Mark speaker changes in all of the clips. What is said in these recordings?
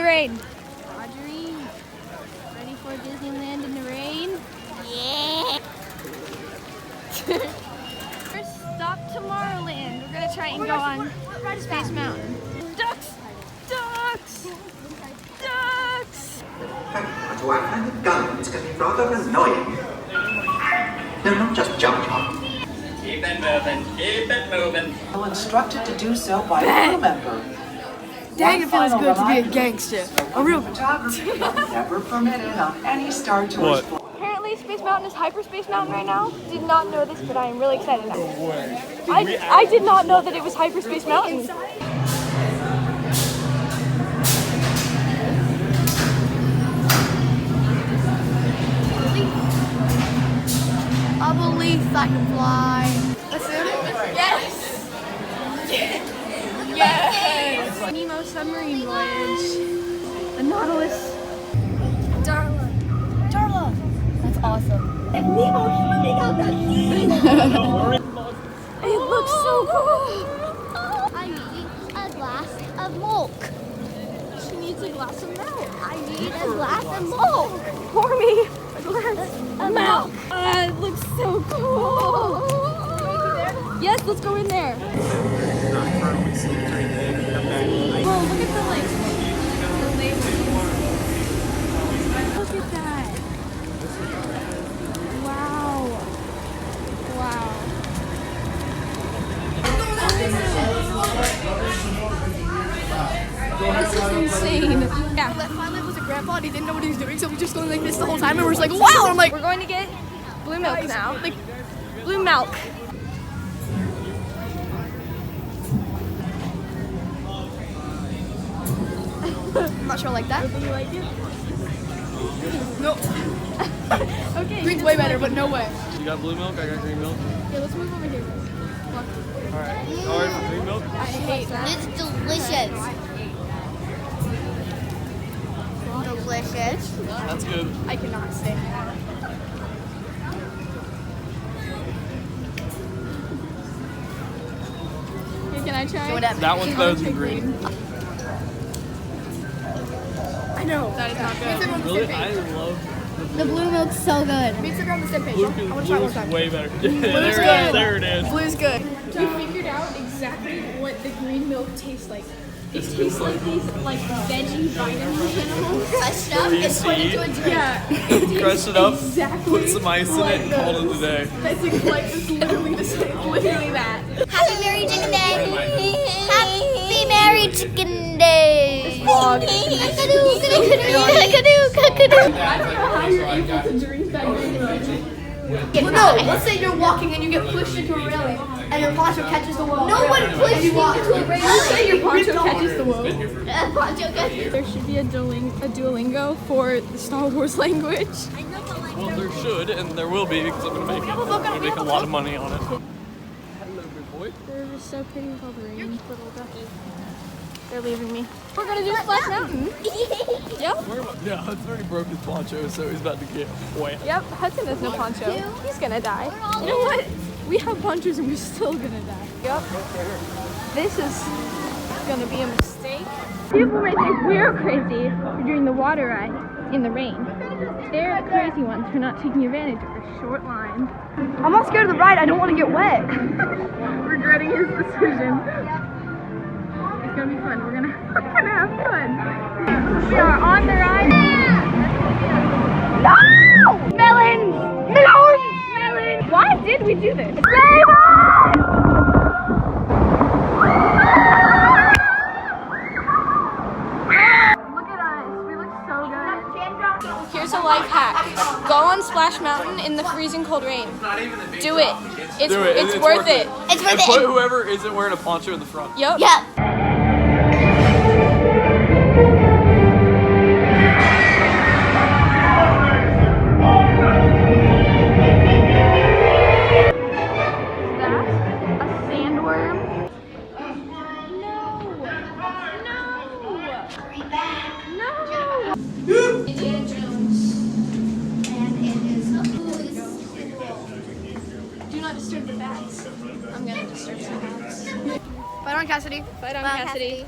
Speaker 1: rain.
Speaker 2: Audrey, ready for Disneyland in the rain? Yeah! First stop Tomorrowland. We're gonna try and go on Space Mountain. Ducks! Ducks! Ducks!
Speaker 3: To find the gun is getting rather annoying. No, not just jump.
Speaker 4: Keep it moving, keep it moving.
Speaker 5: Instructed to do so by a crew member.
Speaker 1: Dang, it feels good to be a gangster. A real
Speaker 5: Photography never permitted on any Star Tours.
Speaker 2: Apparently Space Mountain is Hyperspace Mountain right now. Did not know this, but I am really excited now. I did not know that it was Hyperspace Mountain.
Speaker 1: I believe I can fly. Listen.
Speaker 2: Yes! Yes! Nemo submarine voyage. The Nautilus.
Speaker 1: Darla. That's awesome.
Speaker 2: And Nemo shooting out that thing! It looks so cool!
Speaker 6: I need a glass of milk.
Speaker 2: She needs a glass of milk.
Speaker 6: I need a glass of milk.
Speaker 2: Pour me a glass of milk. It looks so cool. Yes, let's go in there. Whoa, look at the lake. Look at that. Wow. Wow. This is insane. Yeah.
Speaker 1: Finally, was a grandpa and he didn't know what he was doing, so we just going like this the whole time, and we're just like, wow! I'm like,
Speaker 2: We're going to get blue milk now. Like, blue milk.
Speaker 1: I'm not sure I like that.
Speaker 2: Do you like it?
Speaker 1: No.
Speaker 2: Okay.
Speaker 1: Green's way better, but no way.
Speaker 7: You got blue milk? I got green milk.
Speaker 2: Yeah, let's move over here.
Speaker 7: Alright. Sorry for green milk?
Speaker 2: I hate that.
Speaker 6: It's delicious. Delicious.
Speaker 7: That's good.
Speaker 1: I cannot stand that.
Speaker 2: Okay, can I try?
Speaker 1: Whatever.
Speaker 7: That one's better than green.
Speaker 1: I know. That is not good.
Speaker 7: Really? I love
Speaker 6: The blue milk's so good.
Speaker 1: Me and Instagram on the same page.
Speaker 7: blue.
Speaker 1: I want to try one
Speaker 7: Blue's
Speaker 1: time.
Speaker 7: way better.
Speaker 1: Blue's good.
Speaker 7: There it is.
Speaker 1: Blue's good.
Speaker 2: We figured out exactly what the green milk tastes like. It tastes like these like veggie vitamin minerals.
Speaker 6: Crushed up
Speaker 7: Three
Speaker 6: and put into a
Speaker 7: seed.
Speaker 6: drink.
Speaker 2: Yeah.
Speaker 7: Crush it up,
Speaker 2: Exactly
Speaker 7: put some ice in it, and call it a day.
Speaker 2: That's like it's literally the same. Literally that.
Speaker 6: Happy Merry Chicken Day! Happy Merry Chicken Day!
Speaker 2: Vlog.
Speaker 6: Cock-a-doo, cock-a-doo,
Speaker 2: I don't know how you're able to drink that green milk.
Speaker 1: Well, no, let's say you're walking and you get pushed into a railing and your poncho catches the wall.
Speaker 6: No one pushed me into a railing.
Speaker 2: Let's say your poncho catches the wall.
Speaker 6: Poncho catches.
Speaker 2: There should be a Duolingo for the Star Wars language.
Speaker 7: Well, there should, and there will be, because I'm going to make it. I'm going to make a lot of money on it. Hello, good boy.
Speaker 2: They're just so pretty with all the rain. Little ducky. They're leaving me. We're gonna do Splash Mountain. Yep.
Speaker 7: Yeah, Hudson already broke his poncho, so he's about to get wet.
Speaker 2: Yep. Hudson has no poncho. He's gonna die. You know what? We have ponchos and we're still gonna die. Yep. This is gonna be a mistake. People may think we're crazy for doing the water ride in the rain. They're the crazy ones for not taking advantage of the short line.
Speaker 1: I'm not scared of the ride. I don't want to get wet.
Speaker 2: Regretting his decision. It's gonna be fun. We're gonna have fun. We are on the ride. No! Melons! Melons! Melons! Why did we do this? Save us! Look at us. We look so good. Here's a life hack. Go on Splash Mountain in the freezing cold rain. Do it. It's worth it.
Speaker 6: It's worth
Speaker 7: And put
Speaker 6: it.
Speaker 7: whoever isn't wearing a poncho in the front.
Speaker 2: Yep.
Speaker 6: Yep.
Speaker 2: Do not disturb the bats. I'm gonna disturb some bats.
Speaker 1: Fight on, Cassidy.
Speaker 2: Fight on, Cassidy.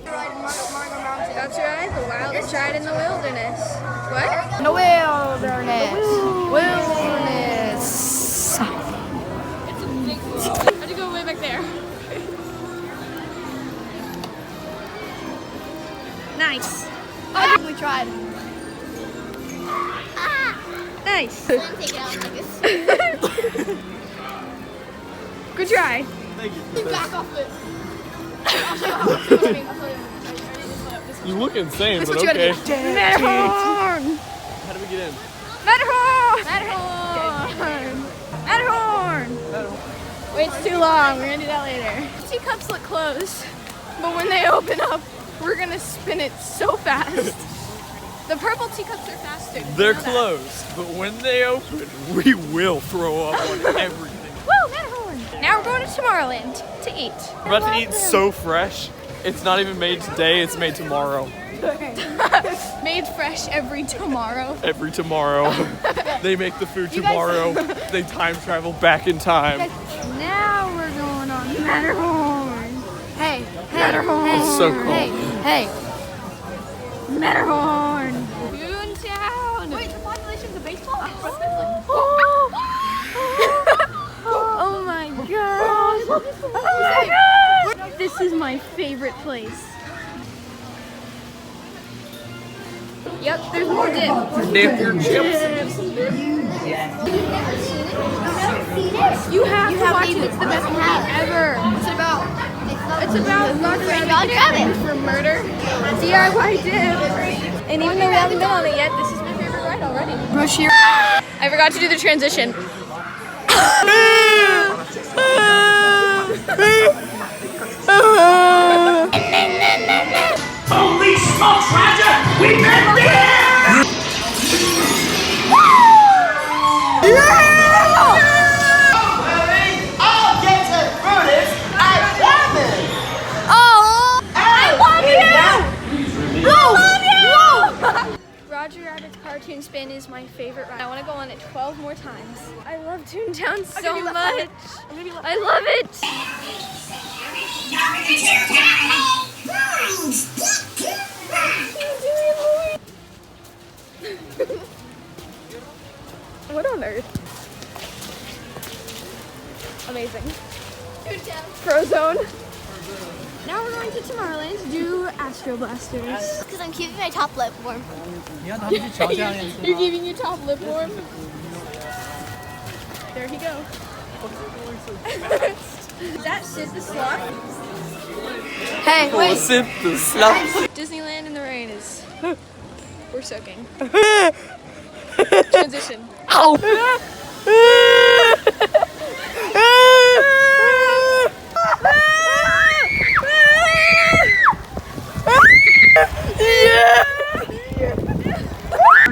Speaker 2: That's right, the wildest ride in the wilderness. What?
Speaker 1: The wilderness. Wilderness.
Speaker 2: I had to go way back there. Nice.
Speaker 1: We tried.
Speaker 2: Nice.
Speaker 6: Take it out like this.
Speaker 2: Good try.
Speaker 7: Thank you.
Speaker 1: Back off it.
Speaker 7: You look insane,
Speaker 1: That's
Speaker 7: but
Speaker 1: what you
Speaker 7: okay.
Speaker 1: gotta do.
Speaker 2: Matterhorn!
Speaker 7: How do we get in?
Speaker 2: Matterhorn! Matterhorn! Matterhorn! Wait, it's too long. We're gonna do that later. Teacups look closed, but when they open up, we're gonna spin it so fast. The purple teacups are faster.
Speaker 7: They're closed, but when they open, we will throw up on everything.
Speaker 2: Woo, Matterhorn! Now we're going to Tomorrowland to eat.
Speaker 7: We're about to eat so fresh. It's not even made today, it's made tomorrow.
Speaker 2: Made fresh every tomorrow.
Speaker 7: Every tomorrow. They make the food tomorrow. They time travel back in time.
Speaker 2: Now we're going on Matterhorn.
Speaker 1: Hey,
Speaker 2: Matterhorn.
Speaker 7: It's so cool.
Speaker 1: Hey.
Speaker 2: Matterhorn. Toontown.
Speaker 1: Wait, the population's a baseball?
Speaker 2: Oh my gosh. This is my favorite place. Yep, there's more dip.
Speaker 7: Dip your chips.
Speaker 2: You have to watch it. It's the best movie ever.
Speaker 1: What's it about?
Speaker 2: It's about Roger
Speaker 6: Roger Rabbit.
Speaker 2: for murder. DIY dip. And even though we haven't been on it yet, this is my favorite ride already.
Speaker 1: Brush here.
Speaker 2: I forgot to do the transition.
Speaker 3: Holy smokes, Roger! We made it! I'll get to Brutus, I promise!
Speaker 2: Oh! I love you! Roger Rabbit's cartoon spin is my favorite ride. I want to go on it 12 more times. I love Toontown so much. I love it. What on earth? Amazing. Frozone. Now we're going to Tomorrowland to do Astro Blasters.
Speaker 6: Because I'm keeping my top lip warm.
Speaker 2: You're giving your top lip warm. There he go. Is that Sid the Sloth?
Speaker 1: Hey, wait.
Speaker 2: Disneyland in the rain is... We're soaking. Transition.
Speaker 5: Our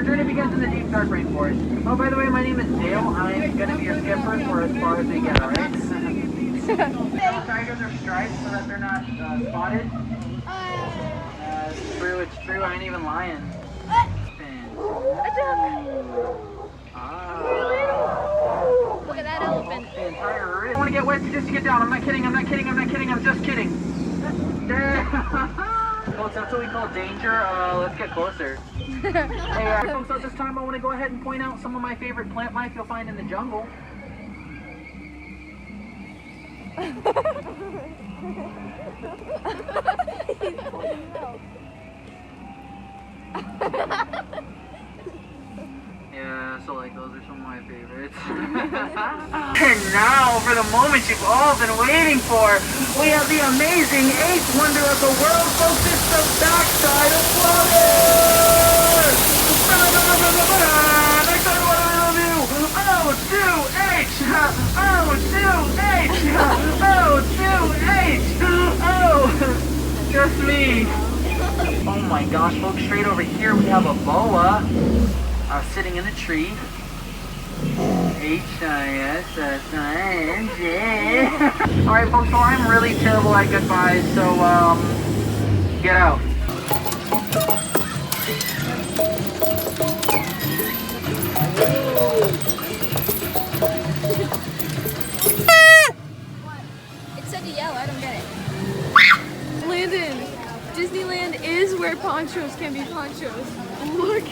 Speaker 5: journey begins in the deep dark rainforest. Oh, by the way, my name is Dale. I'm gonna be your skipper for as far as we get, alright? Tigers are striped so that they're not spotted. It's true, I ain't even lying.
Speaker 2: Look at that elephant.
Speaker 5: I don't want to get wet just to get down. I'm not kidding, I'm just kidding. Folks, that's what we call danger. Let's get closer. Hey, folks, at this time I want to go ahead and point out some of my favorite plant life you'll find in the jungle. Yeah, so like those are some of my favorites. And now for the moment you've all been waiting for, we have the amazing eighth wonder of the world, folks. It's the backside of water. Next time what I love you. O2H. Oh, just me. Oh my gosh, folks, straight over here we have a boa sitting in a tree. H-I-S-S-I-N-G. Alright, folks, so I'm really terrible at goodbyes, so, get out.
Speaker 2: It said to yell, I don't get it. Landon, Disneyland is where ponchos can be ponchos. Look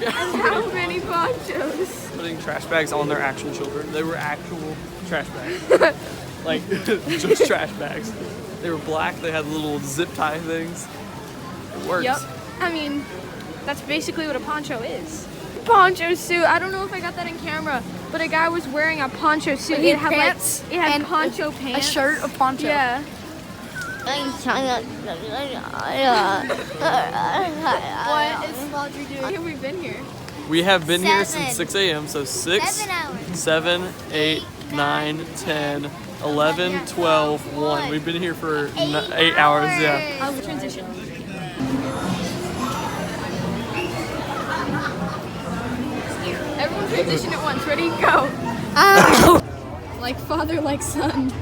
Speaker 2: at how many ponchos.
Speaker 7: Putting trash bags on their actual children. They were actual trash bags. Like, just trash bags. They were black, they had little zip tie things. It works.
Speaker 2: Yep. I mean, that's basically what a poncho is. Poncho suit. I don't know if I got that in camera, but a guy was wearing a poncho suit.
Speaker 1: He
Speaker 2: It
Speaker 1: had
Speaker 2: had
Speaker 1: pants
Speaker 2: like, it had
Speaker 1: and
Speaker 2: poncho
Speaker 1: a
Speaker 2: pants.
Speaker 1: shirt of poncho.
Speaker 2: Yeah.
Speaker 1: What is laundry doing?
Speaker 2: Have we been here?
Speaker 7: We have been here
Speaker 6: 7.
Speaker 7: since 6 a.m. So 6,
Speaker 6: 7 hours.
Speaker 7: 7, 8, 9, 10, 11, 12, 1. We've been here for 8 hours, yeah.
Speaker 2: I'll transition. Everyone transition at once. Ready? Go. Like father, like son.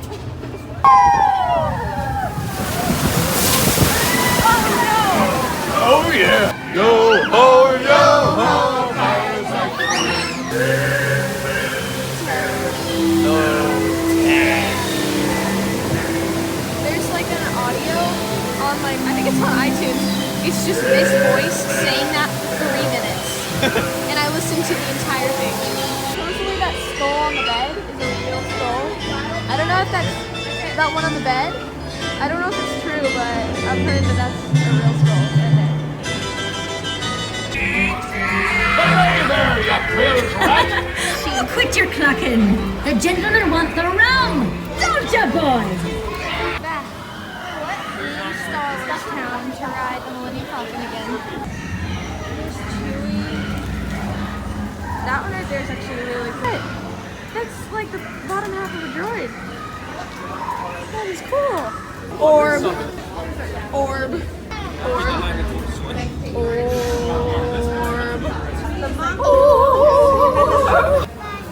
Speaker 7: Oh yeah! Yo ho, yo ho!
Speaker 2: There's like an audio on like, I think it's on iTunes. It's just this voice saying that for 3 minutes. And I listened to the entire thing. Supposedly that skull on the bed is a real skull. I don't know if that's that one on the bed. I don't know if it's true, but I've heard that that's a real skull right there.
Speaker 8: Quit your clucking. The gentlemen want the rum. Don't ya, boys?
Speaker 2: Back. Star Town to ride the Millennium Falcon again. There's Chewie. That one right there is actually really cool. That's like the bottom half of a droid. That is cool. Orb. Orb. Orb.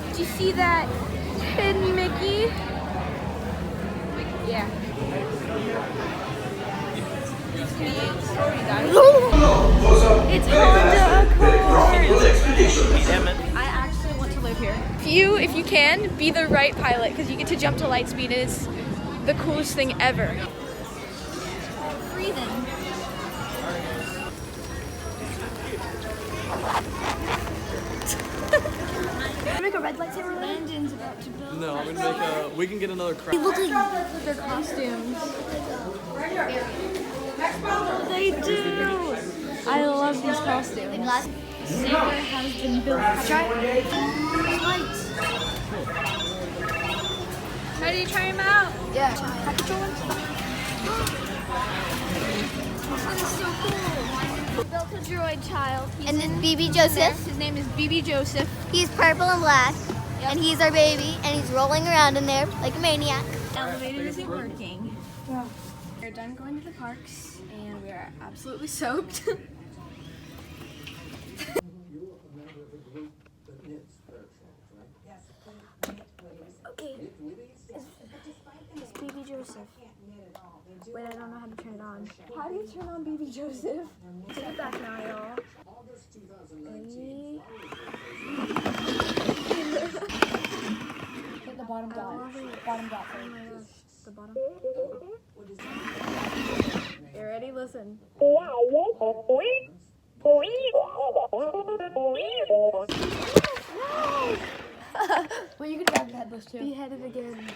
Speaker 2: Did you see that hidden Mickey? Yeah. It's Honda Accord.
Speaker 7: Damn it.
Speaker 2: I actually want to live here. If you can, be the right pilot because you get to jump to light speed and it's the coolest thing ever. Breathing.
Speaker 1: Make a red lightsaber.
Speaker 2: Landon's about to build.
Speaker 7: No, I'm gonna make we can get another crowd.
Speaker 2: Their costumes. They do. I love these costumes. Saber has been built.
Speaker 1: Lights.
Speaker 2: Ready to try them out?
Speaker 1: Yeah. Package ones.
Speaker 2: This is so cool. Built a droid child. He's
Speaker 6: And
Speaker 2: in
Speaker 6: then BB
Speaker 2: there.
Speaker 6: Joseph.
Speaker 2: His name is BB Joseph.
Speaker 6: He's purple and black. And he's our baby. And he's rolling around in there like a maniac.
Speaker 2: Elevator isn't working. We're done going to the parks and we are absolutely soaked.
Speaker 1: Okay. It's BB Joseph. Wait, I don't know how to turn it on. How do you turn on BB Joseph? Take it back now, y'all. Hit the bottom dot. Bottom dot. Oh my gosh. The bottom. You ready? Listen. Well, you can grab the headless too. Beheaded again.